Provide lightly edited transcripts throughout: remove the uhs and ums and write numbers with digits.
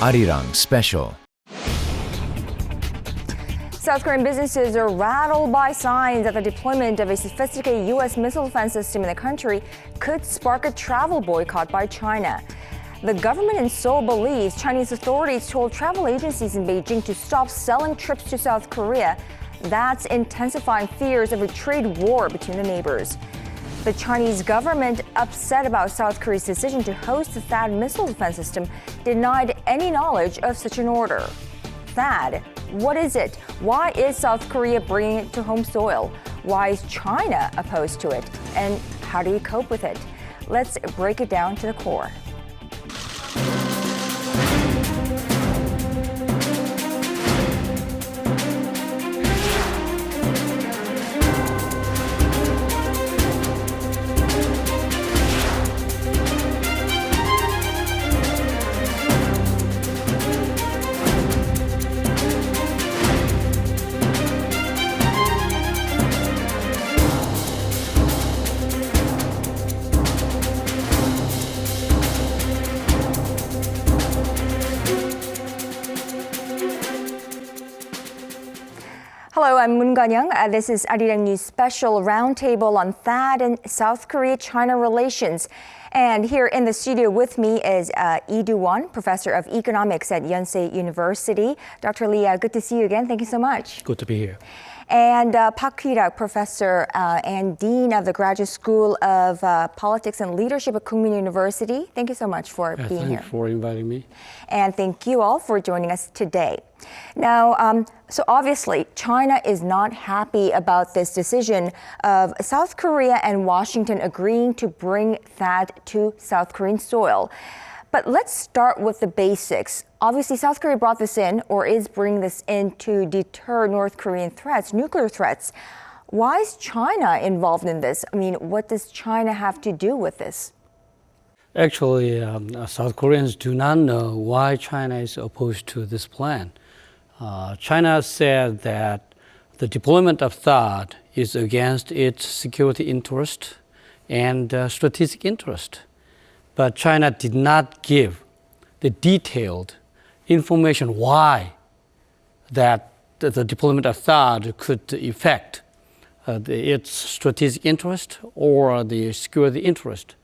Arirang Special. South Korean businesses are rattled by signs that the deployment of a sophisticated U.S. missile defense system in the country could spark a travel boycott by China. The government in Seoul believes Chinese authorities told travel agencies in Beijing to stop selling trips to South Korea. That's intensifying fears of a trade war between the neighbors. The Chinese government, upset about South Korea's decision to host the THAAD missile defense system, denied any knowledge of such an order. THAAD, what is it? Why is South Korea bringing it to home soil? Why is China opposed to it? And how do you cope with it? Let's break it down to the core. Hello, I'm Moon Gan-young. This is Arirang News Special Roundtable on THAAD and South Korea-China relations. And here in the studio with me is Lee Do-won, Professor of Economics at Yonsei University. Dr. Lee, good to see you again. Thank you so much. Good to be here. And Park Hee-rak, Professor and Dean of the Graduate School of Politics and Leadership at Kookmin University. Thank you so much for being here. Thanks for inviting me. And thank you all for joining us today. Now, so obviously, China is not happy about this decision of South Korea and Washington agreeing to bring THAAD to South Korean soil. But let's start with the basics. Obviously, South Korea brought this in, or is bringing this in, to deter North Korean threats, nuclear threats. Why is China involved in this? I mean, what does China have to do with this? Actually, South Koreans do not know why China is opposed to this plan. China said that the deployment of THAAD is against its security interest and strategic interest. But China did not give the detailed information why that the deployment of THAAD could affect its strategic interest or the security interest.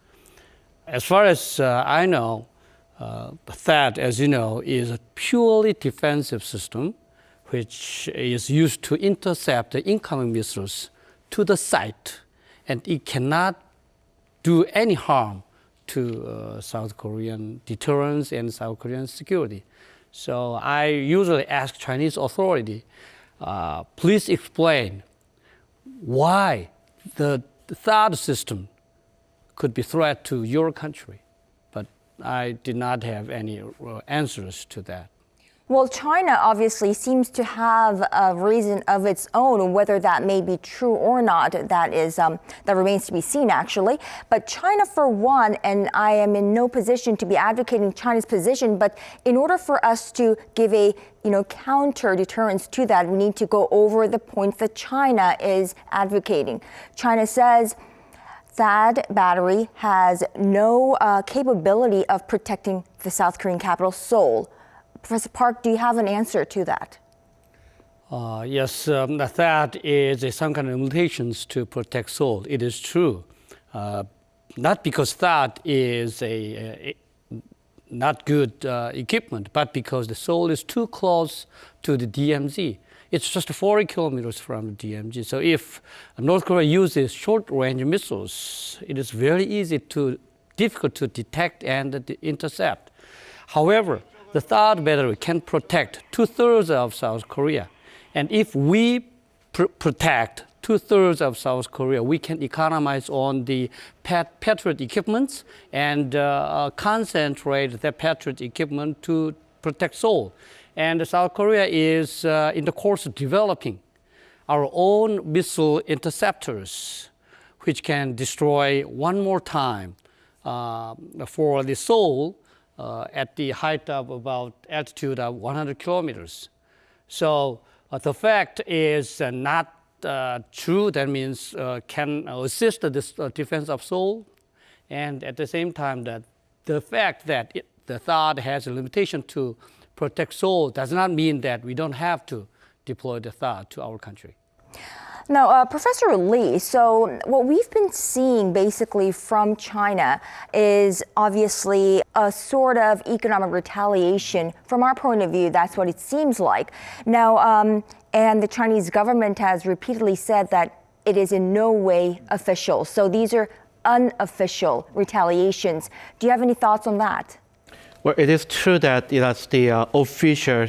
As far as I know, THAAD, as you know, is a purely defensive system which is used to intercept the incoming missiles to the site, and it cannot do any harm to South Korean deterrence and South Korean security. So I usually ask Chinese authority, please explain why the THAAD system could be a threat to your country. But I did not have any answers to that. Well, China obviously seems to have a reason of its own, whether that may be true or not. That remains to be seen, actually. But China, for one, and I am in no position to be advocating China's position, but in order for us to give a counter deterrence to that, we need to go over the points that China is advocating. China says THAAD battery has no capability of protecting the South Korean capital, Seoul. Professor Park, do you have an answer to that? Yes, the THAAD is some kind of limitations to protect Seoul. It is true. Not because THAAD is a not good equipment, but because the Seoul is too close to the DMZ. It's just 40 kilometers from the DMZ. So if North Korea uses short-range missiles, it is very difficult to detect and intercept. However, the THAAD battery can protect 2/3 of South Korea. And if we protect 2/3 of South Korea, we can economize on the Patriot equipments and concentrate the Patriot equipment to protect Seoul. And South Korea is in the course of developing our own missile interceptors, which can destroy one more time for the Seoul at the height of about altitude of 100 kilometers. So the fact is not true. That means can assist the defense of Seoul. And at the same time, that the fact that the THAAD has a limitation to protect Seoul does not mean that we don't have to deploy the THAAD to our country. Now, Professor Lee, so what we've been seeing basically from China is obviously a sort of economic retaliation. From our point of view, that's what it seems like. Now, and the Chinese government has repeatedly said that it is in no way official. So these are unofficial retaliations. Do you have any thoughts on that? Well, it is true that it is the official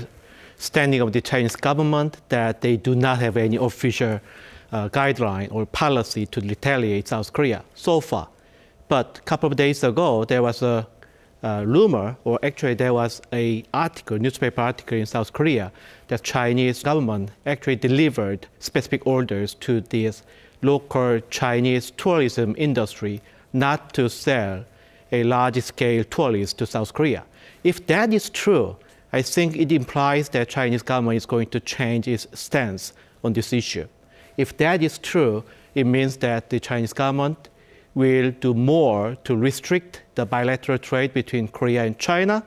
standing of the Chinese government that they do not have any official guideline or policy to retaliate South Korea so far. But a couple of days ago, there was a rumor, or actually there was a newspaper article in South Korea that Chinese government actually delivered specific orders to this local Chinese tourism industry not to sell a large-scale tourist to South Korea. If that is true, I think it implies that Chinese government is going to change its stance on this issue. If that is true, it means that the Chinese government will do more to restrict the bilateral trade between Korea and China,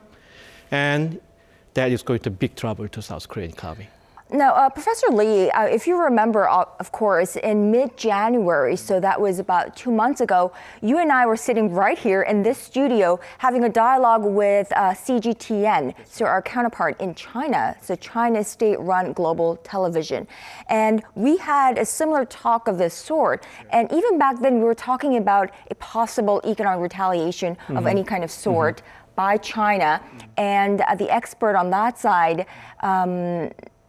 and that is going to be big trouble to South Korean economy. Now, Professor Lee, if you remember, of course, in mid-January, so that was about 2 months ago, you and I were sitting right here in this studio having a dialogue with CGTN, so our counterpart in China, so China's state-run global television. And we had a similar talk of this sort. And even back then, we were talking about a possible economic retaliation of any kind of sort by China. And the expert on that side,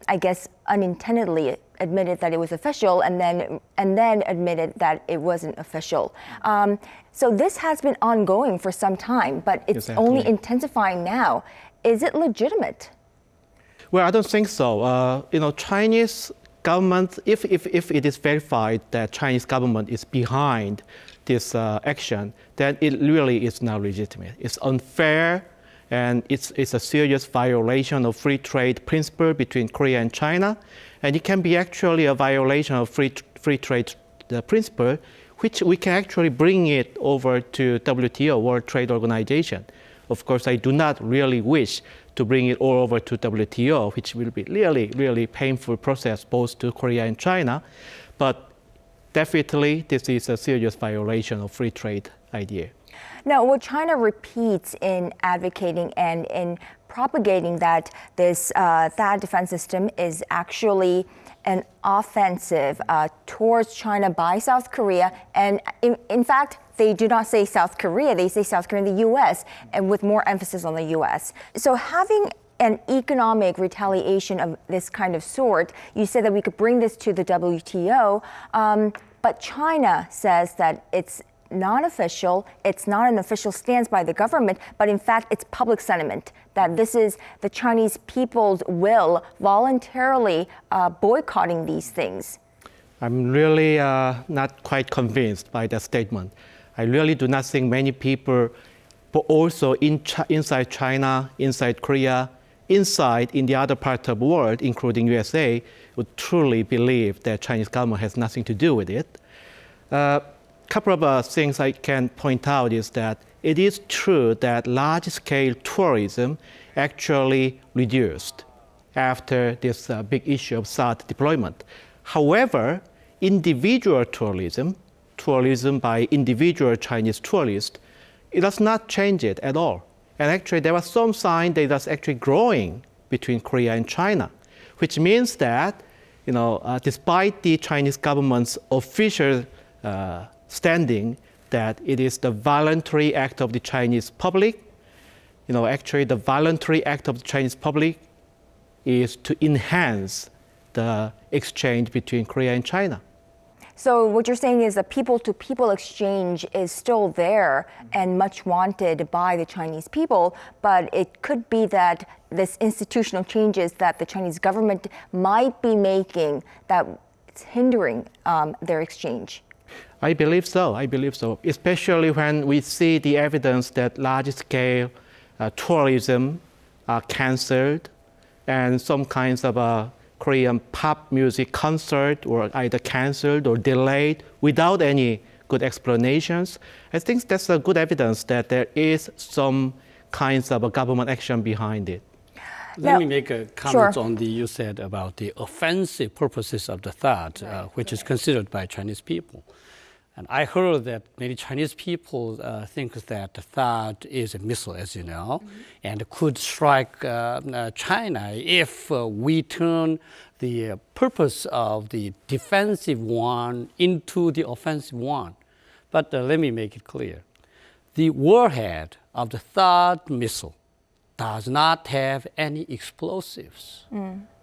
I guess unintendedly admitted that it was official and then admitted that it wasn't official. So this has been ongoing for some time, but it's only intensifying now. Is it legitimate? Well, I don't think so. Chinese government, if it is verified that Chinese government is behind this action, then it really is not legitimate. It's unfair. And it's a serious violation of free trade principle between Korea and China. And it can be actually a violation of free trade principle, which we can actually bring it over to WTO, World Trade Organization. Of course, I do not really wish to bring it all over to WTO, which will be really, really painful process both to Korea and China. But definitely, this is a serious violation of free trade idea. Now, what China repeats in advocating and in propagating that this THAAD defense system is actually an offensive towards China by South Korea. And in fact, they do not say South Korea, they say South Korea and the US, and with more emphasis on the US. So having an economic retaliation of this kind of sort, you said that we could bring this to the WTO, but China says that it's not official, it's not an official stance by the government, but in fact it's public sentiment that this is the Chinese people's will voluntarily boycotting these things. I'm really not quite convinced by that statement. I really do not think many people, but also inside China, inside Korea, in the other part of the world, including USA, would truly believe that Chinese government has nothing to do with it. Couple of things I can point out is that it is true that large-scale tourism actually reduced after this big issue of THAAD deployment. However, individual tourism by individual Chinese tourists, it does not change it at all. And actually, there was some sign that it's actually growing between Korea and China, which means that, despite the Chinese government's official standing that it is the voluntary act of the Chinese public, actually the voluntary act of the Chinese public is to enhance the exchange between Korea and China. So what you're saying is that people-to-people exchange is still there and much wanted by the Chinese people, but it could be that this institutional changes that the Chinese government might be making that it's hindering their exchange. I believe so, especially when we see the evidence that large-scale tourism are canceled and some kinds of Korean pop music concert were either canceled or delayed without any good explanations. I think that's a good evidence that there is some kinds of government action behind it. Let Now- me make a comment Sure. on you said about the offensive purposes of the THAAD, which is considered by Chinese people. And I heard that many Chinese people think that the THAAD is a missile, as you know, and could strike China if we turn the purpose of the defensive one into the offensive one. But let me make it clear. The warhead of the THAAD missile does not have any explosives.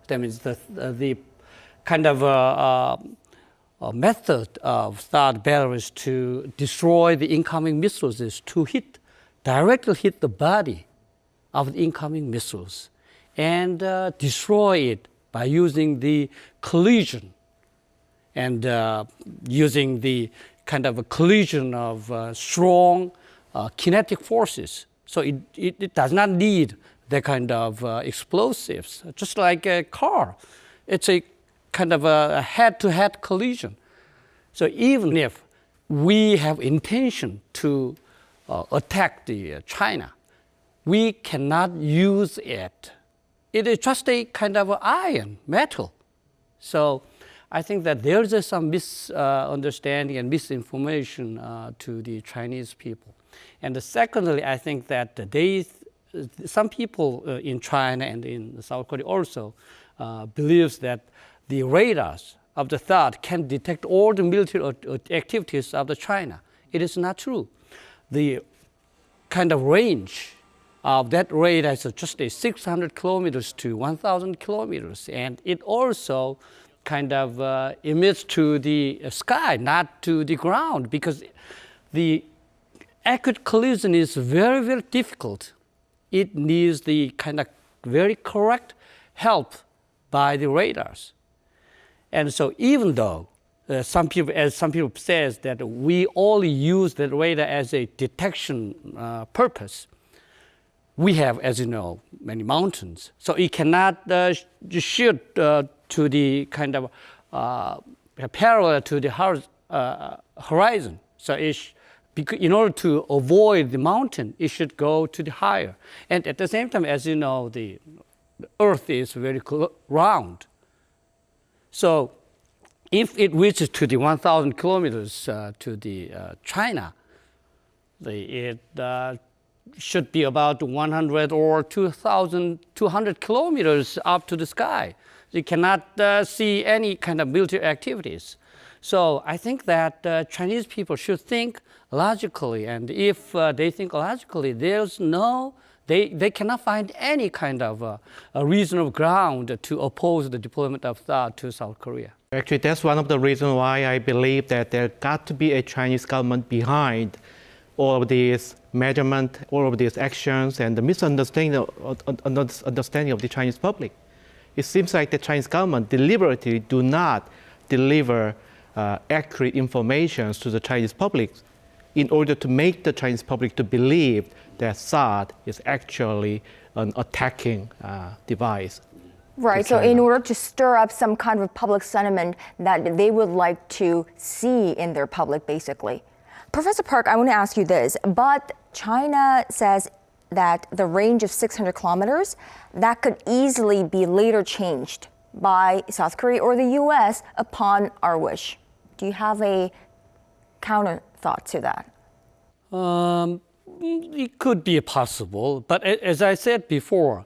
That means the kind of method of THAAD batteries to destroy the incoming missiles is to directly hit the body of the incoming missiles and destroy it by using the collision and using the kind of a collision of strong kinetic forces. So it does not need that kind of explosives, just like a car. It's a kind of a head-to-head collision. So even if we have intention to attack China, we cannot use it. It is just a kind of iron, metal. So I think that there is some misunderstanding and misinformation to the Chinese people. And secondly, I think that some people in China and in South Korea also believes that the radars of the THAAD can detect all the military activities of the China. It is not true. The kind of range of that radar is just 600 kilometers to 1,000 kilometers, and it also kind of emits to the sky, not to the ground, because the accurate collision is very, very difficult. It needs the kind of very correct help by the radars. And so even though some people says that we only use the radar as a detection purpose, we have, as you know, many mountains. So it cannot shoot to the kind of parallel to the horizon. So in order to avoid the mountain, it should go to the higher. And at the same time, as you know, the Earth is very round. So if it reaches to the 1,000 kilometers to the China, it should be about 100 or 2,200 kilometers up to the sky. You cannot see any kind of military activities. So I think that Chinese people should think logically, and if they think logically, they cannot find any kind of a reasonable ground to oppose the deployment of THAAD to South Korea. Actually, that's one of the reasons why I believe that there got to be a Chinese government behind all of these measurements, all of these actions, and the misunderstanding of the Chinese public. It seems like the Chinese government deliberately do not deliver accurate information to the Chinese public in order to make the Chinese public to believe that THAAD is actually an attacking device. Right, so in order to stir up some kind of public sentiment that they would like to see in their public, basically. Professor Park, I want to ask you this, but China says that the range of 600 kilometers, that could easily be later changed by South Korea or the US upon our wish. Do you have a counter thought to that? It could be possible, but as I said before,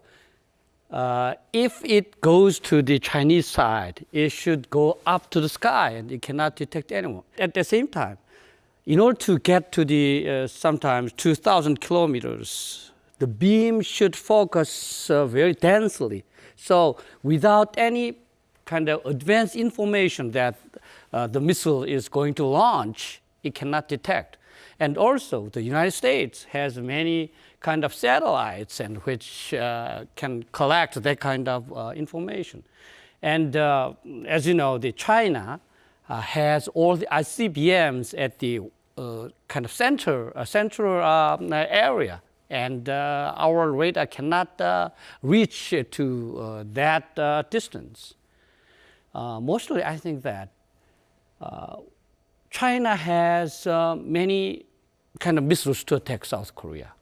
if it goes to the Chinese side, it should go up to the sky and it cannot detect anyone. At the same time, in order to get to the sometimes 2,000 kilometers, the beam should focus very densely. So without any kind of advanced information that the missile is going to launch, it cannot detect. And also, the United States has many kind of satellites and which can collect that kind of information. And as you know, China has all the ICBMs at the kind of central area, and our radar cannot reach to that distance. Mostly, I think that China has many kind of missiles to attack South Korea.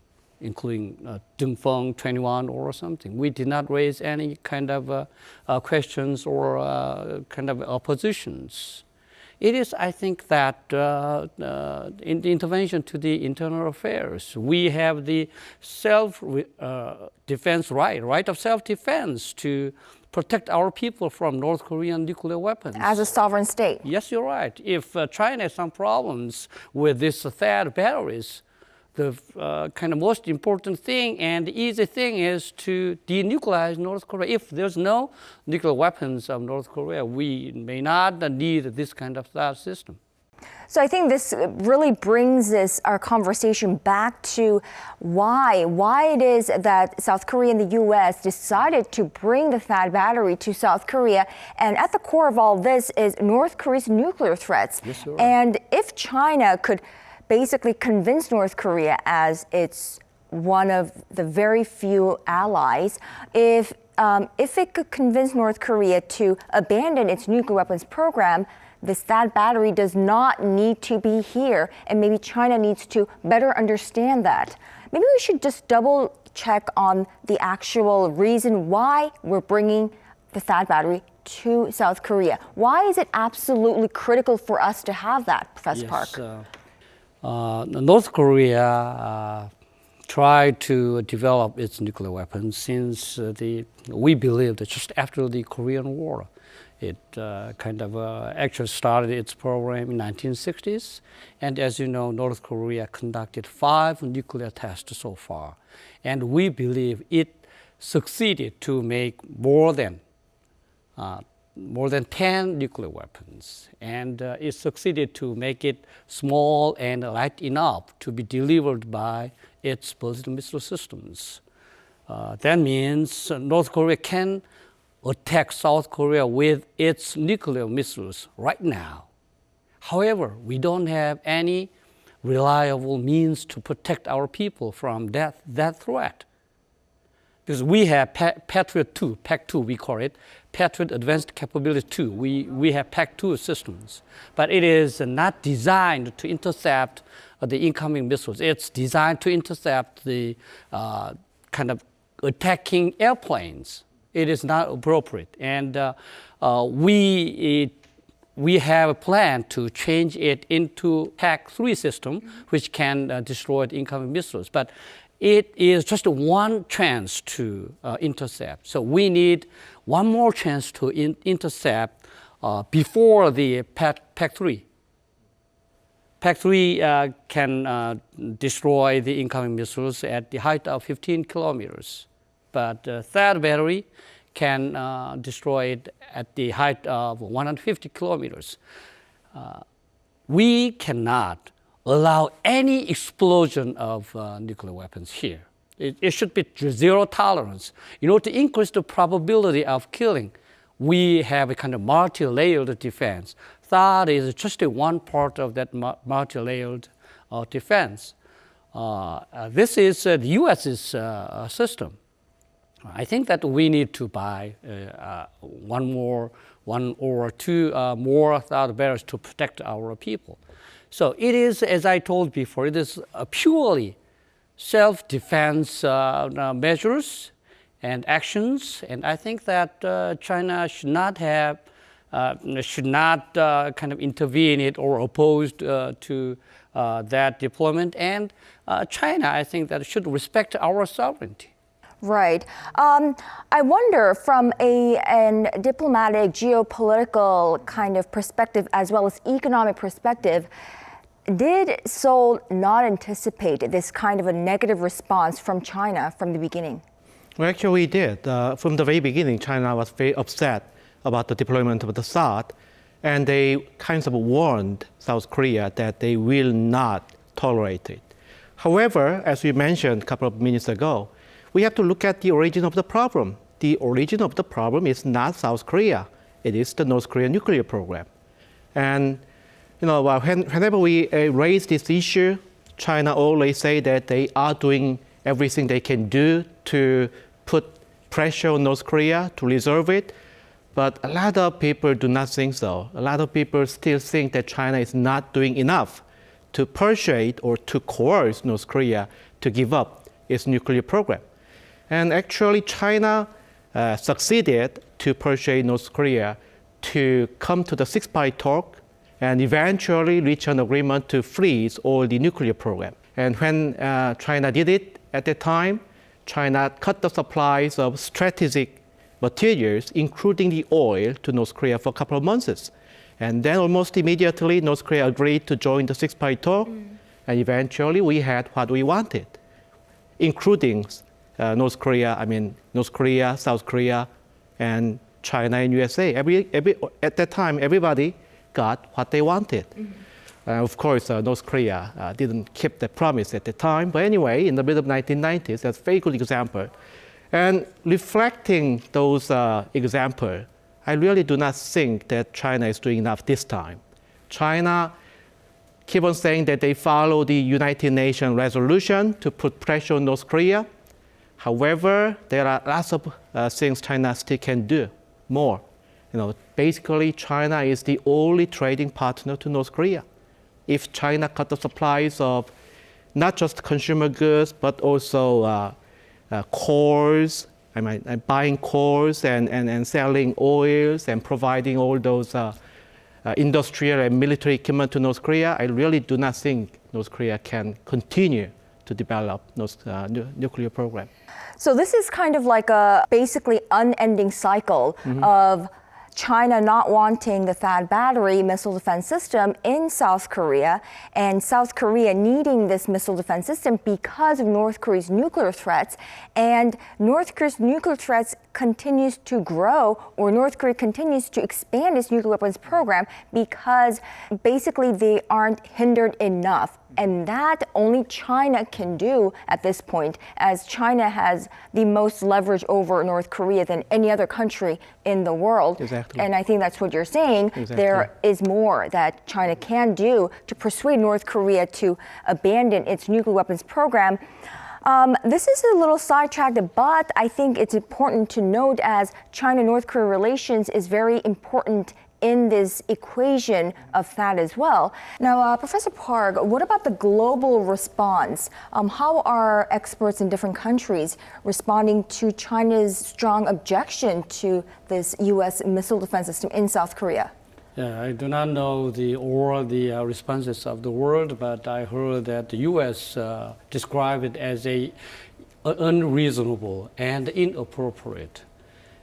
including Dongfeng 21 or something. We did not raise any kind of questions or kind of oppositions. It is, I think, that in the intervention to the internal affairs, we have the self-defense right of self-defense to protect our people from North Korean nuclear weapons. As a sovereign state. Yes, you're right. If China has some problems with these THAAD batteries, the kind of most important thing and the easy thing is to denuclearize North Korea. If there's no nuclear weapons of North Korea, we may not need this kind of THAAD system. So I think this really brings our conversation back to why it is that South Korea and the U.S. decided to bring the THAAD battery to South Korea. And at the core of all this is North Korea's nuclear threats. Yes, you're right. And if China could basically convince North Korea as it's one of the very few allies, if it could convince North Korea to abandon its nuclear weapons program, this THAAD battery does not need to be here, and maybe China needs to better understand that. Maybe we should just double check on the actual reason why we're bringing the THAAD battery to South Korea. Why is it absolutely critical for us to have that, Professor Park? North Korea tried to develop its nuclear weapons since we believe that just after the Korean War. It actually started its program in 1960s. And as you know, North Korea conducted 5 nuclear tests so far. And we believe it succeeded to make more than 10 nuclear weapons. And it succeeded to make it small and light enough to be delivered by its ballistic missile systems. That means North Korea can attack South Korea with its nuclear missiles right now. However, we don't have any reliable means to protect our people from that threat. Because we have Patriot 2, PAC-2 we call it, Patriot Advanced Capability 2. We have PAC-2 systems, but it is not designed to intercept the incoming missiles. It's designed to intercept the kind of attacking airplanes. It is not appropriate. And we have a plan to change it into PAC-3 system, which can destroy the incoming missiles. But it is just one chance to intercept. So we need one more chance to intercept before the PAC-3. PAC-3 can destroy the incoming missiles at the height of 15 kilometers. But the THAAD battery can destroy it at the height of 150 kilometers. We cannot allow any explosion of nuclear weapons here. It should be zero tolerance. In order to increase the probability of killing, we have a kind of multi-layered defense. THAAD is just one part of that multi-layered defense. This is the U.S.'s system. I think that we need to buy one or two more THAAD barrels to protect our people. So it is, as I told before, it is a purely self-defense measures and actions, and I think that China should not kind of intervene it or opposed to that deployment. And China, I think that should respect our sovereignty. Right. I wonder from a diplomatic, geopolitical kind of perspective, as well as economic perspective, did Seoul not anticipate this kind of a negative response from China from the beginning? Well, actually, we did. From the very beginning, China was very upset about the deployment of the THAAD, and they kind of warned South Korea that they will not tolerate it. However, as we mentioned a couple of minutes ago, we have to look at the origin of the problem. The origin of the problem is not South Korea. It is the North Korean nuclear program. And whenever we raise this issue, China always say that they are doing everything they can do to put pressure on North Korea to resolve it. But a lot of people do not think so. A lot of people still think that China is not doing enough to persuade or to coerce North Korea to give up its nuclear program. And actually, China succeeded to persuade North Korea to come to the six-party talk and eventually reach an agreement to freeze all the nuclear program. And when China did it at the time, China cut the supplies of strategic materials, including the oil, to North Korea for a couple of months. And then almost immediately, North Korea agreed to join the six-party talk, and eventually we had what we wanted, including North Korea, South Korea, and China and USA. At that time, everybody got what they wanted. Of course, North Korea didn't keep the promise at the time. But anyway, in the middle of 1990s, that's a very good example. And reflecting those examples, I really do not think that China is doing enough this time. China keep on saying that they follow the United Nations resolution to put pressure on North Korea. However, there are lots of things China still can do more. Basically, China is the only trading partner to North Korea. If China cut the supplies of not just consumer goods, but also cores, buying cores and selling oils and providing all those industrial and military equipment to North Korea, I really do not think North Korea can continue to develop nuclear program. So this is kind of like a basically unending cycle of China not wanting the THAAD battery missile defense system in South Korea, and South Korea needing this missile defense system because of North Korea's nuclear threats. And North Korea's nuclear threats continues to grow, or North Korea continues to expand its nuclear weapons program because basically they aren't hindered enough. And that only China can do at this point, as China has the most leverage over North Korea than any other country in the world. Exactly. And I think that's what you're saying. Exactly. There is more that China can do to persuade North Korea to abandon its nuclear weapons program. This is a little sidetracked, but I think it's important to note as China-North Korea relations is very important in this equation of THAAD as well. Now, Professor Park, what about the global response? How are experts in different countries responding to China's strong objection to this U.S. missile defense system in South Korea? Yeah, I do not know all the responses of the world, but I heard that the U.S. described it as unreasonable and inappropriate.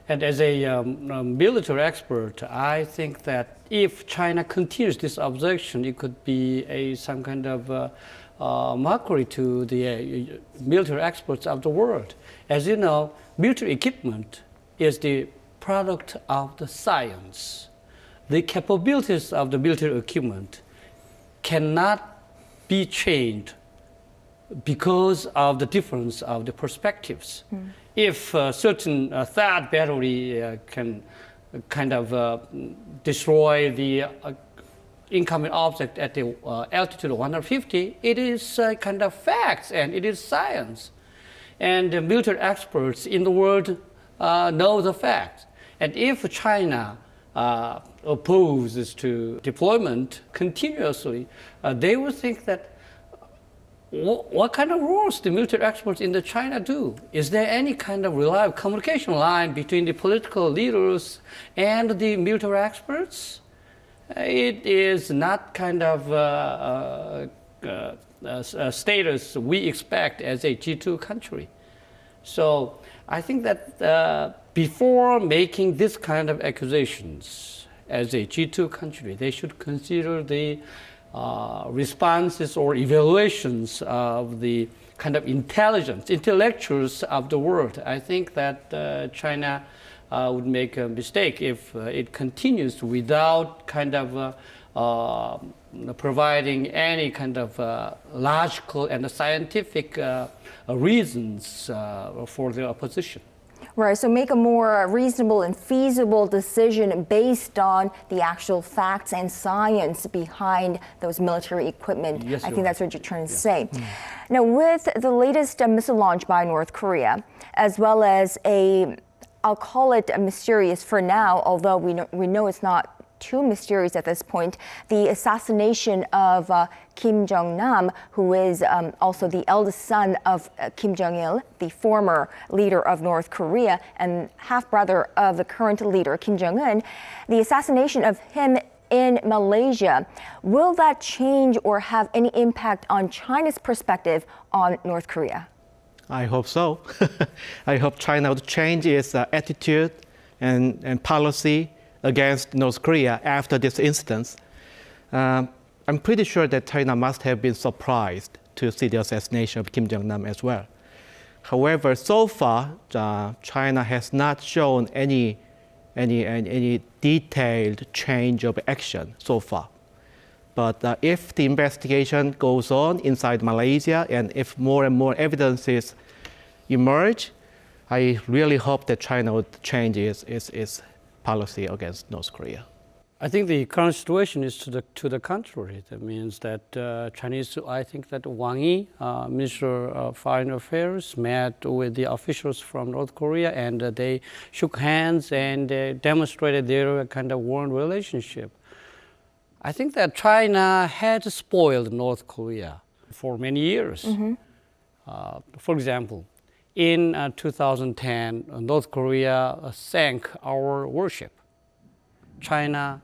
And as a military expert, I think that if China continues this objection, it could be some kind of mockery to the military experts of the world. As you know, military equipment is the product of the science. The capabilities of the military equipment cannot be changed because of the difference of the perspectives. If a certain THAAD battery can kind of destroy the incoming object at the altitude of 150, it is kind of facts and it is science. And the military experts in the world know the facts. And if China opposes to deployment continuously, they will think that what kind of rules the military experts in China do? Is there any kind of reliable communication line between the political leaders and the military experts? It is not kind of a status we expect as a G2 country. So I think that before making this kind of accusations as a G2 country, they should consider the responses or evaluations of the kind of intellectuals of the world. I think that China would make a mistake if it continues without kind of providing any kind of logical and scientific reasons for their opposition. Right, so make a more reasonable and feasible decision based on the actual facts and science behind those military equipment. Yes, I think that's what you're trying to say. Now, with the latest missile launch by North Korea, as well as I'll call it a mysterious for now, although we know it's not too mysterious at this point. The assassination of Kim Jong-nam, who is also the eldest son of Kim Jong-il, the former leader of North Korea and half-brother of the current leader, Kim Jong-un. The assassination of him in Malaysia. Will that change or have any impact on China's perspective on North Korea? I hope so. I hope China would change its attitude and policy against North Korea after this incident. I'm pretty sure that China must have been surprised to see the assassination of Kim Jong-nam as well. However, so far, China has not shown any detailed change of action so far. But if the investigation goes on inside Malaysia and if more and more evidences emerge, I really hope that China would change its policy against North Korea. I think the current situation is to the contrary. That means that Chinese, I think that Wang Yi, Minister of Foreign Affairs, met with the officials from North Korea and they shook hands and demonstrated their kind of warm relationship. I think that China had spoiled North Korea for many years. For example, in 2010, North Korea sank our warship. China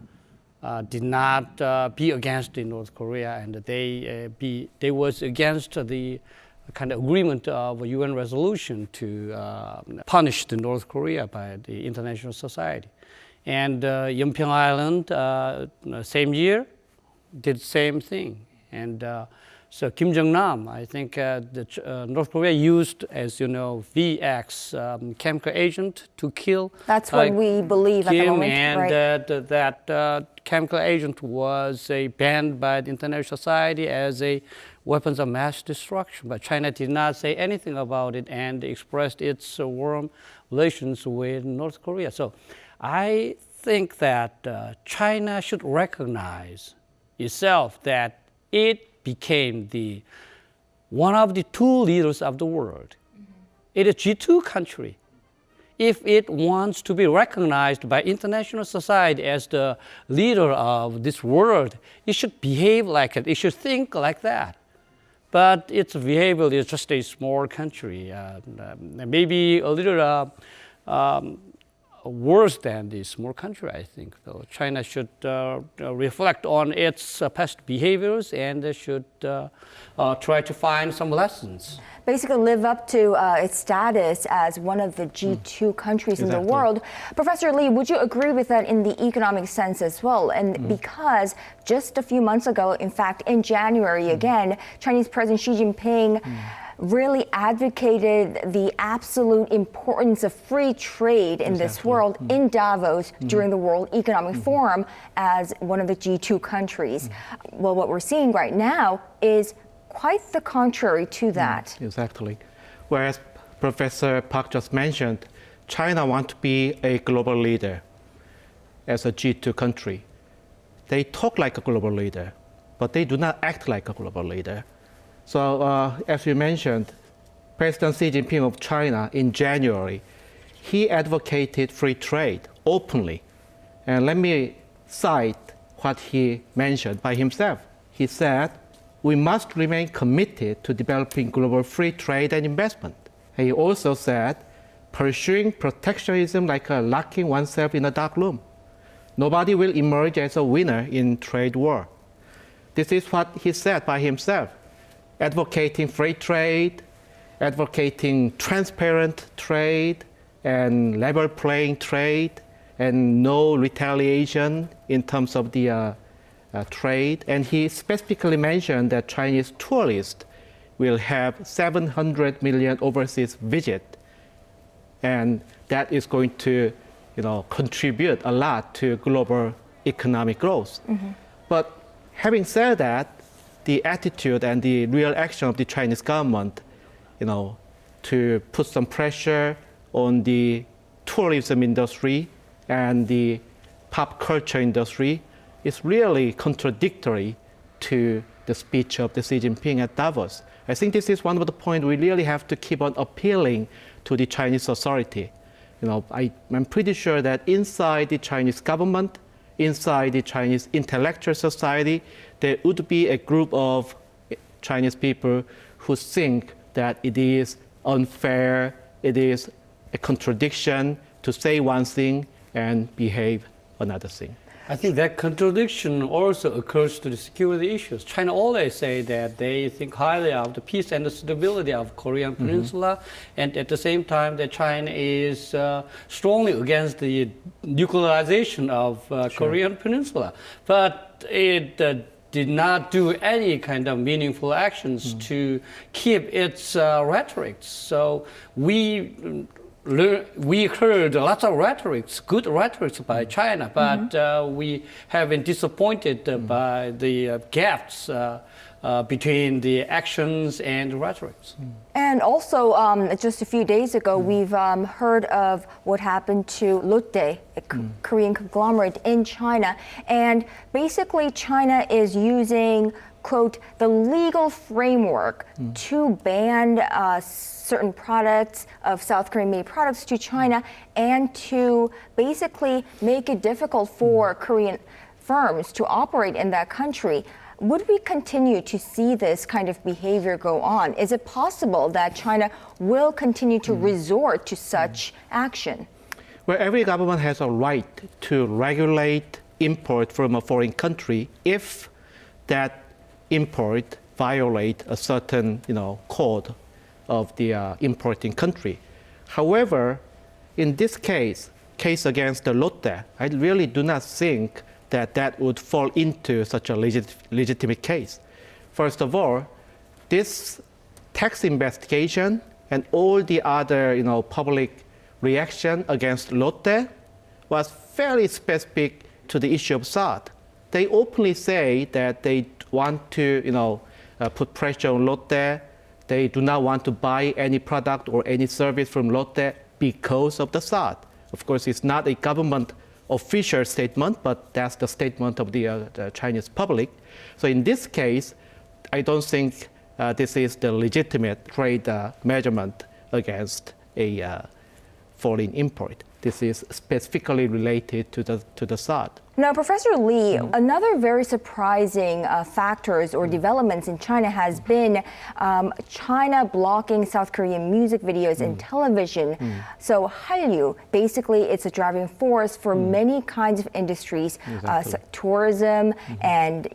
did not be against the North Korea, and they was against the kind of agreement of a UN resolution to punish the North Korea by the international society. And Yeonpyeong Island, same year, did the same thing. And so Kim Jong-nam, I think North Korea used, as you know, VX chemical agent to kill. That's what we believe at the moment, and right? that chemical agent was banned by the international society as a weapons of mass destruction. But China did not say anything about it and expressed its warm relations with North Korea. So I think that China should recognize itself that it became one of the two leaders of the world. It is a G2 country. If it wants to be recognized by international society as the leader of this world, it should behave like it. It should think like that. But its behavior is just a small country, maybe a little worse than the small country, I think. So China should reflect on its past behaviors and should try to find some lessons. Basically live up to its status as one of the G2 countries in the world. Professor Lee, would you agree with that in the economic sense as well? And because just a few months ago, in fact, in January again, Chinese President Xi Jinping really advocated the absolute importance of free trade in this world in Davos during the World Economic Forum as one of the G2 countries. Well, what we're seeing right now is quite the contrary to that. Exactly. Whereas Professor Park just mentioned, China wants to be a global leader as a G2 country. They talk like a global leader, but they do not act like a global leader. So as you mentioned, President Xi Jinping of China in January, he advocated free trade openly. And let me cite what he mentioned by himself. He said, we must remain committed to developing global free trade and investment. He also said, pursuing protectionism like locking oneself in a dark room. Nobody will emerge as a winner in trade war. This is what he said by himself. Advocating free trade, advocating transparent trade and level playing trade and no retaliation in terms of the trade. And he specifically mentioned that Chinese tourists will have 700 million overseas visits. And that is going to contribute a lot to global economic growth. But having said that, the attitude and the real action of the Chinese government, to put some pressure on the tourism industry and the pop culture industry is really contradictory to the speech of the Xi Jinping at Davos. I think this is one of the points we really have to keep on appealing to the Chinese authority. I'm pretty sure that inside the Chinese government inside the Chinese intellectual society, there would be a group of Chinese people who think that it is unfair, it is a contradiction to say one thing and behave another thing. I think that contradiction also occurs to the security issues. China always say that they think highly of the peace and the stability of Korean Peninsula, and at the same time that China is strongly against the nuclearization of Korean Peninsula. But it did not do any kind of meaningful actions to keep its rhetoric. So we heard lots of rhetorics, good rhetorics by China, but we have been disappointed by the gaps between the actions and rhetorics. And also, just a few days ago, we've heard of what happened to Lotte, a Korean conglomerate in China. And basically, China is using, quote, the legal framework to ban certain products of South Korean-made products to China and to basically make it difficult for Korean firms to operate in that country. Would we continue to see this kind of behavior go on? Is it possible that China will continue to resort to such action? Well, every government has a right to regulate import from a foreign country if that import violate a certain, code of the importing country. However, in this case against the Lotte, I really do not think that would fall into such a legitimate case. First of all, this tax investigation and all the other, public reaction against Lotte was fairly specific to the issue of THAAD. They openly say that they want to, put pressure on Lotte. They do not want to buy any product or any service from Lotte because of the THAAD. Of course, it's not a government official statement, but that's the statement of the Chinese public. So in this case, I don't think this is the legitimate trade measurement against a foreign import. This is specifically related to the THAAD. Now, Professor Lee, another very surprising factors or developments in China has been China blocking South Korean music videos and television. So Hallyu, basically, it's a driving force for many kinds of industries, tourism and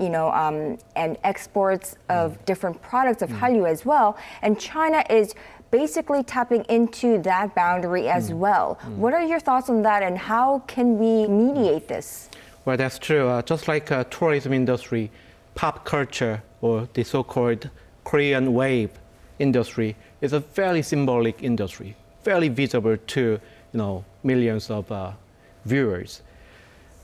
and exports of different products of Hallyu as well. And China is basically tapping into that boundary as well. What are your thoughts on that, and how can we mediate this? Well, that's true. Just like tourism industry, pop culture, or the so-called Korean wave industry, is a very symbolic industry, very visible to millions of viewers.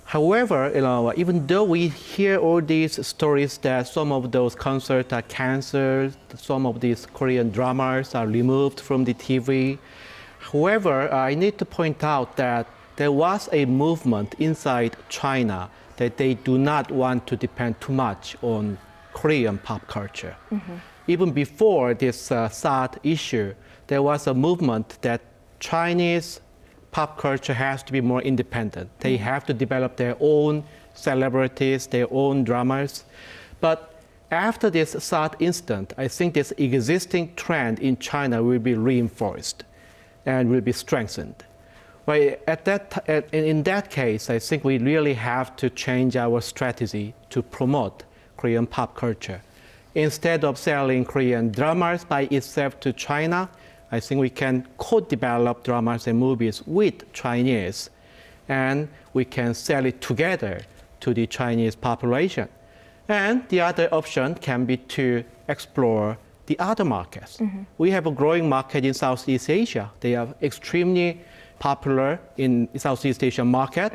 However, even though we hear all these stories that some of those concerts are canceled, some of these Korean dramas are removed from the TV, however, I need to point out that there was a movement inside China that they do not want to depend too much on Korean pop culture. Even before this THAAD issue, there was a movement that Chinese pop culture has to be more independent. They have to develop their own celebrities, their own dramas. But after this THAAD incident, I think this existing trend in China will be reinforced and will be strengthened. But in that case, I think we really have to change our strategy to promote Korean pop culture. Instead of selling Korean dramas by itself to China, I think we can co-develop dramas and movies with Chinese, and we can sell it together to the Chinese population. And the other option can be to explore the other markets. We have a growing market in Southeast Asia. They are extremely popular in Southeast Asian market.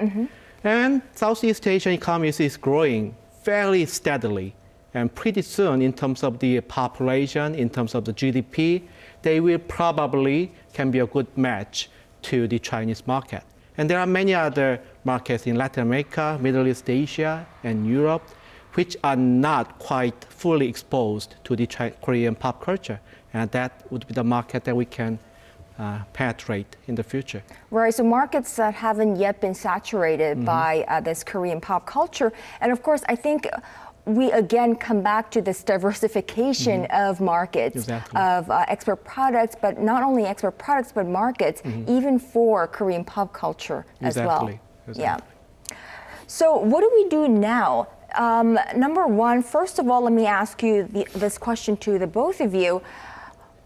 And Southeast Asian economy is growing fairly steadily. And pretty soon, in terms of the population, in terms of the GDP, they will probably can be a good match to the Chinese market. And there are many other markets in Latin America, Middle East Asia, and Europe, which are not quite fully exposed to the Korean pop culture. And that would be the market that we can penetrate in the future. Right, so markets that haven't yet been saturated by this Korean pop culture. And of course, I think we again come back to this diversification of markets, Exactly. of export products, but not only export products, but markets, even for Korean pop culture as well. Exactly. Yeah. So what do we do now? Number one, first of all, let me ask you this question to the both of you.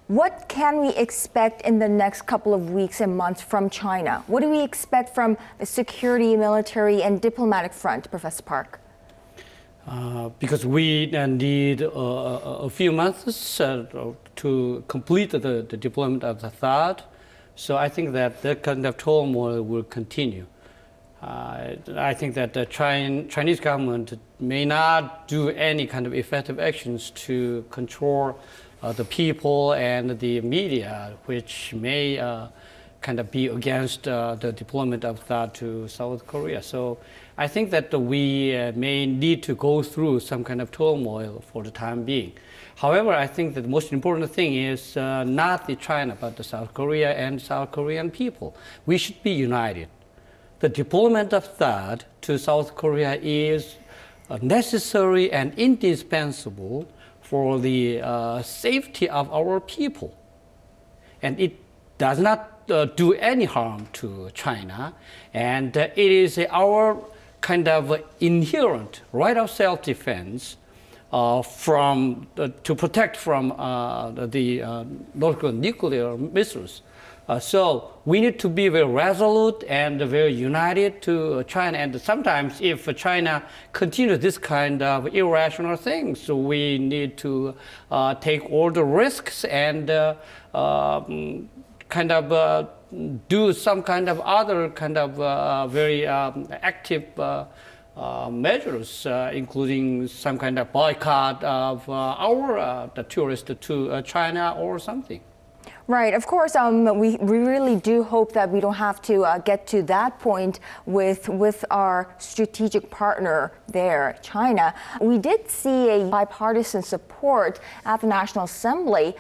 What can we expect in the next couple of weeks and months from China? What do we expect from the security, military, and diplomatic front, Professor Park? Because we need a few months to complete the deployment of the THAAD. So I think that that kind of turmoil will continue. I think that the Chinese government may not do any kind of effective actions to control the people and the media, which may kind of be against the deployment of THAAD to South Korea. So I think that we may need to go through some kind of turmoil for the time being. However, I think that the most important thing is not the China, but the South Korea and South Korean people. We should be united. The deployment of THAAD to South Korea is necessary and indispensable for the safety of our people. And it does not do any harm to China. And it is our kind of inherent right of self-defense to protect from the nuclear missiles. So we need to be very resolute and very united to China. And sometimes if China continues this kind of irrational things, so we need to take all the risks and kind of do some kind of other kind of very active measures, including some kind of boycott of the tourists to China or something. Right. Of course, we really do hope that we don't have to get to that point with our strategic partner there, China. We did see a bipartisan support at the National Assembly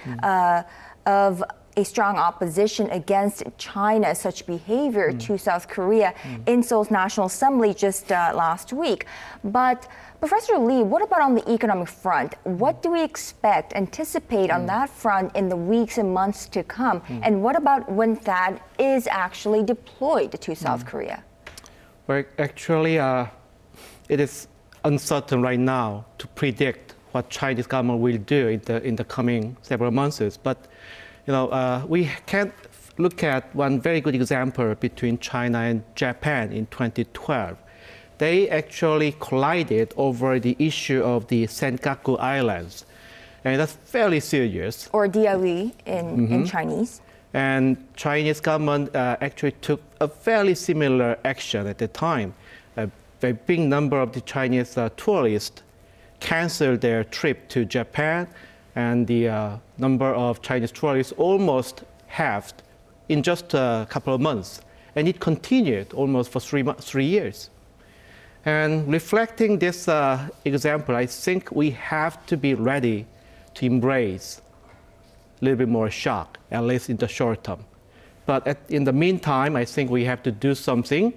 of a strong opposition against China's such behavior to South Korea in Seoul's National Assembly just last week. But Professor Lee, what about on the economic front? What do we anticipate on that front in the weeks and months to come? And what about when THAAD is actually deployed to South Korea? Well, actually, it is uncertain right now to predict what Chinese government will do in the coming several months. But we can look at one very good example between China and Japan in 2012. They actually collided over the issue of the Senkaku Islands. And that's fairly serious. Or DIE in Chinese. And Chinese government actually took a fairly similar action at the time. A big number of the Chinese tourists canceled their trip to Japan, and the number of Chinese tourists almost halved in just a couple of months. And it continued almost for 3 years. And reflecting this example, I think we have to be ready to embrace a little bit more shock, at least in the short term. But in the meantime, I think we have to do something.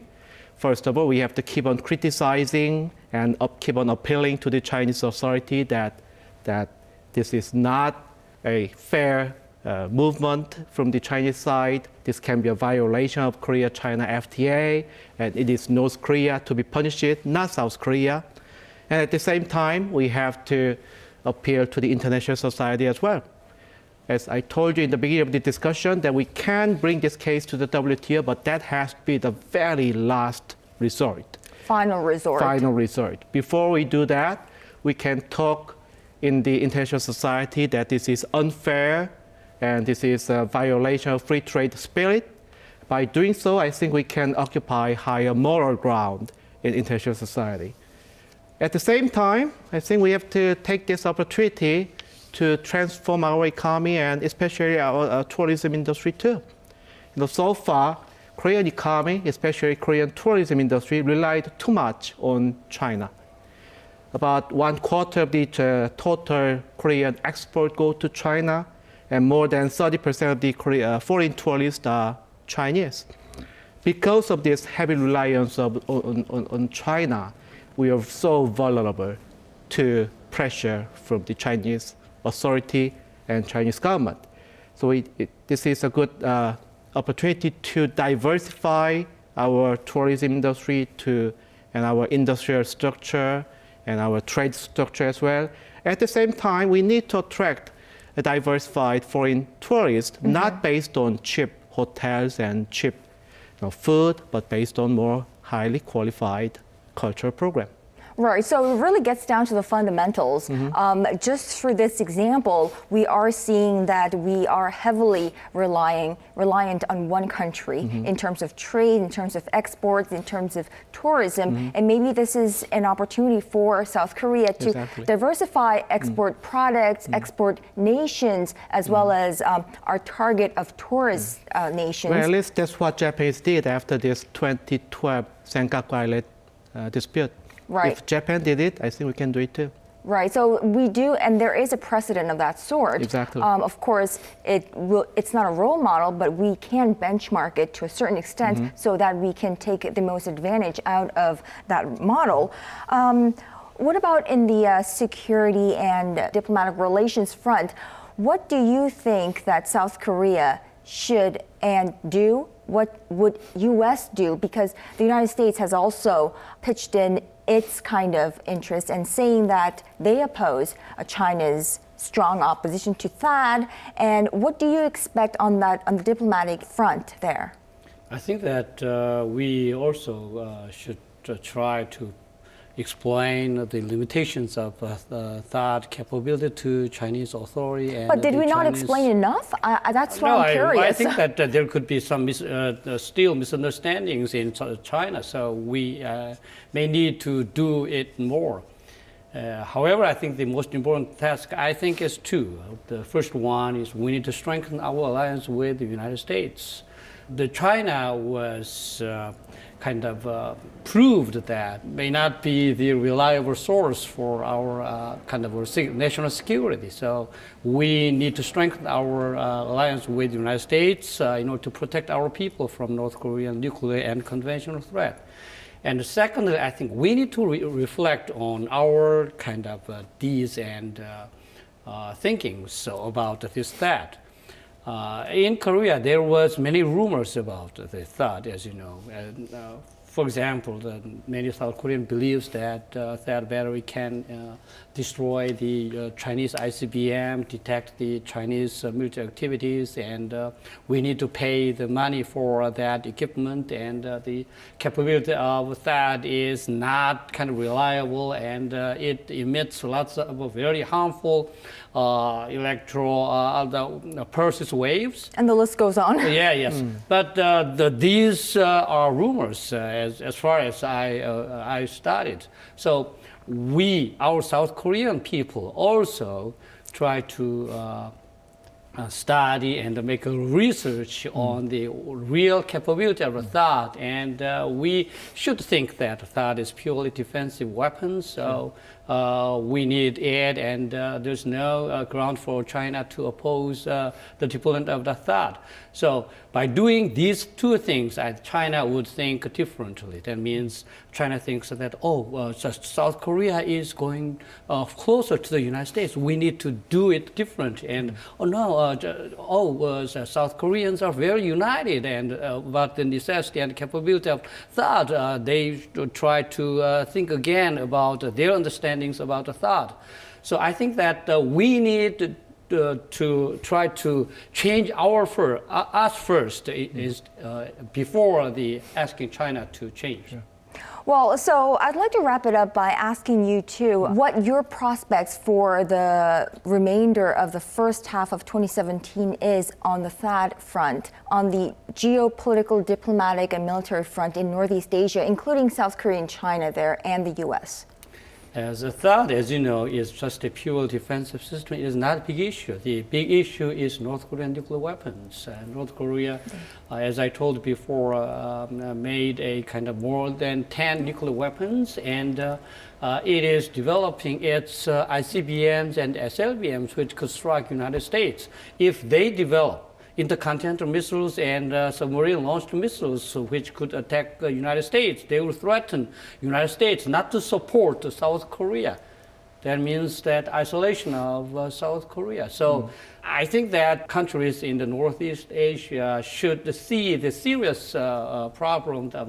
First of all, we have to keep on criticizing and keep on appealing to the Chinese authority that this is not a fair movement from the Chinese side. This can be a violation of Korea-China FTA, and it is North Korea to be punished, not South Korea. And at the same time, we have to appeal to the international society as well. As I told you in the beginning of the discussion, that we can bring this case to the WTO, but that has to be the very last resort. Final resort. Final resort. Before we do that, we can talk in the international society that this is unfair and this is a violation of free trade spirit. By doing so, I think we can occupy higher moral ground in international society. At the same time, I think we have to take this opportunity to transform our economy and especially our tourism industry too. So far, Korean economy, especially Korean tourism industry, relied too much on China. About 1/4 of the total Korean export go to China, and more than 30% of the foreign tourists are Chinese. Because of this heavy reliance on China, we are so vulnerable to pressure from the Chinese authority and Chinese government. So this is a good opportunity to diversify our tourism industry and our industrial structure and our trade structure as well. At the same time, we need to attract a diversified foreign tourists, not based on cheap hotels and cheap food, but based on more highly qualified cultural program. Right, so it really gets down to the fundamentals. Just for this example, we are seeing that we are heavily reliant on one country in terms of trade, in terms of exports, in terms of tourism, and maybe this is an opportunity for South Korea to diversify export products, export nations, as well as our target of tourist nations. Well, at least that's what Japanese did after this 2012 Senkaku Island dispute. Right. If Japan did it, I think we can do it too. Right, so we do, and there is a precedent of that sort. Exactly. Of course, it's not a role model, but we can benchmark it to a certain extent so that we can take the most advantage out of that model. What about in the security and diplomatic relations front? What do you think that South Korea should and do? What would U.S. do? Because the United States has also pitched in its kind of interest and saying that they oppose China's strong opposition to THAAD. And what do you expect on the diplomatic front there? I think that we also should try to explain the limitations of THAAD capability to Chinese authority. And but did we not explain enough? That's why I'm curious. I think that there could be some still misunderstandings in China, so we may need to do it more. However, I think the most important task, I think, is two. The first one is we need to strengthen our alliance with the United States. China was kind of proved that may not be the reliable source for our kind of national security. So we need to strengthen our alliance with the United States in order to protect our people from North Korean nuclear and conventional threat. And secondly, I think we need to reflect on our kind of deeds and thinkings about this THAAD. In Korea, there was many rumors about the THAAD, as you know. For example, many South Koreans believes that THAAD battery can destroy the Chinese ICBM, detect the Chinese military activities, and we need to pay the money for that equipment. And the capability of THAAD is not kind of reliable, and it emits lots of very harmful pulse waves. And the list goes on. Yeah, yes. But these are rumors as far as I studied. So our South Korean people also try to study and make a research on the real capability of THAAD, and we should think that THAAD is purely defensive weapons. So we need it, and there's no ground for China to oppose the deployment of the THAAD. So by doing these two things, China would think differently. That means China thinks that, South Korea is going closer to the United States. We need to do it different. And South Koreans are very united, and about the necessity and capability of THAAD, they try to think again about their understandings about the THAAD. So I think that we need to try to change us first is before asking China to change. Yeah. Well, so I'd like to wrap it up by asking you too what your prospects for the remainder of the first half of 2017 is on the THAAD front, on the geopolitical, diplomatic, and military front in Northeast Asia, including South Korea and China there, and the U.S. As a THAAD, as you know, is just a pure defensive system. It is not a big issue. The big issue is North Korean nuclear weapons. North Korea, as I told before, made a kind of more than 10 nuclear weapons, and it is developing its ICBMs and SLBMs, which could strike United States. If they develop intercontinental missiles and submarine-launched missiles which could attack the United States, they will threaten United States not to support South Korea. That means that isolation of South Korea. So I think that countries in the Northeast Asia should see the serious problem of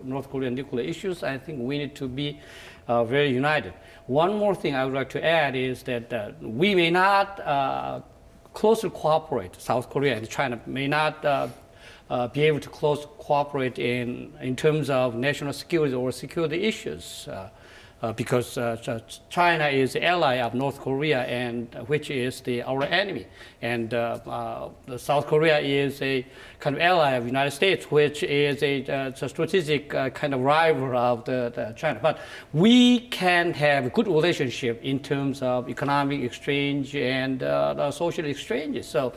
North Korean nuclear issues. I think we need to be very united. One more thing I would like to add is that we may not closely cooperate. South Korea and China may not be able to closely cooperate in terms of national security or security issues because China is an ally of North Korea, and which is our enemy, and South Korea is a kind of ally of the United States, which is a strategic kind of rival of the China. But we can have a good relationship in terms of economic exchange and social exchanges. So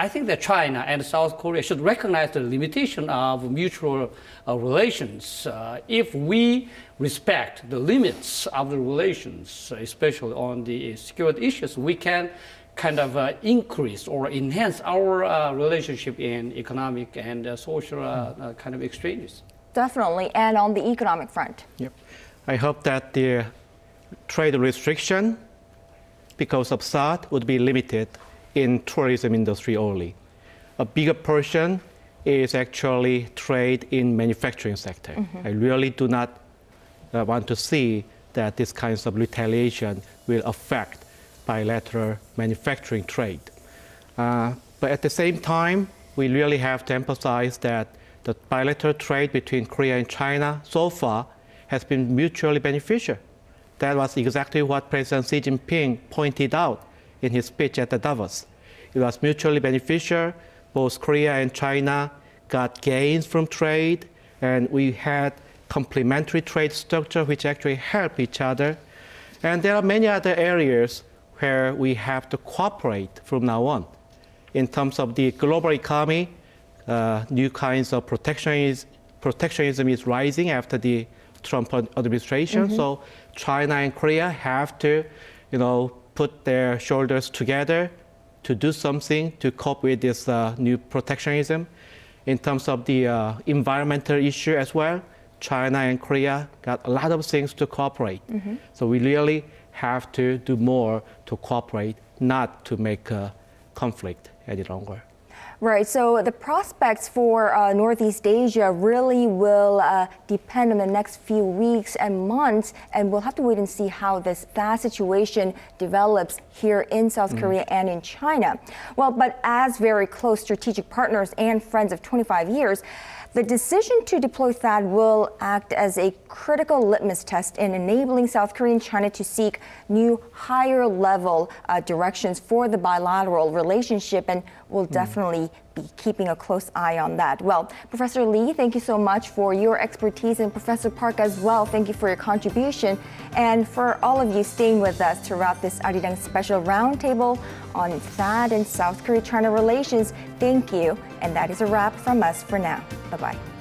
I think that China and South Korea should recognize the limitation of mutual relations. If we respect the limits of the relations, especially on the security issues, we can kind of increase or enhance our relationship in economic and social kind of exchanges. Definitely, and on the economic front. Yep. I hope that the trade restriction because of THAAD would be limited in tourism industry only. A bigger portion is actually trade in manufacturing sector. I really do not want to see that this kinds of retaliation will affect bilateral manufacturing trade. But at the same time, we really have to emphasize that the bilateral trade between Korea and China so far has been mutually beneficial. That was exactly what President Xi Jinping pointed out in his speech at the Davos. It was mutually beneficial. Both Korea and China got gains from trade, and we had complementary trade structure which actually help each other. And there are many other areas where we have to cooperate from now on. In terms of the global economy, new kinds of protectionism is rising after the Trump administration. So China and Korea have to, put their shoulders together to do something to cope with this new protectionism. In terms of the environmental issue as well, China and Korea got a lot of things to cooperate. So we really have to do more to cooperate, not to make a conflict any longer. Right, so the prospects for Northeast Asia really will depend on the next few weeks and months, and we'll have to wait and see how this THAAD situation develops here in South Korea and in China. Well, but as very close strategic partners and friends of 25 years, the decision to deploy THAAD will act as a critical litmus test in enabling South Korea and China to seek new, higher-level directions for the bilateral relationship, and we'll definitely be keeping a close eye on that. Well, Professor Lee, thank you so much for your expertise, and Professor Park as well, thank you for your contribution, and for all of you staying with us throughout this Arirang special roundtable on THAAD and South Korea-China relations. Thank you, and that is a wrap from us for now. Bye-bye.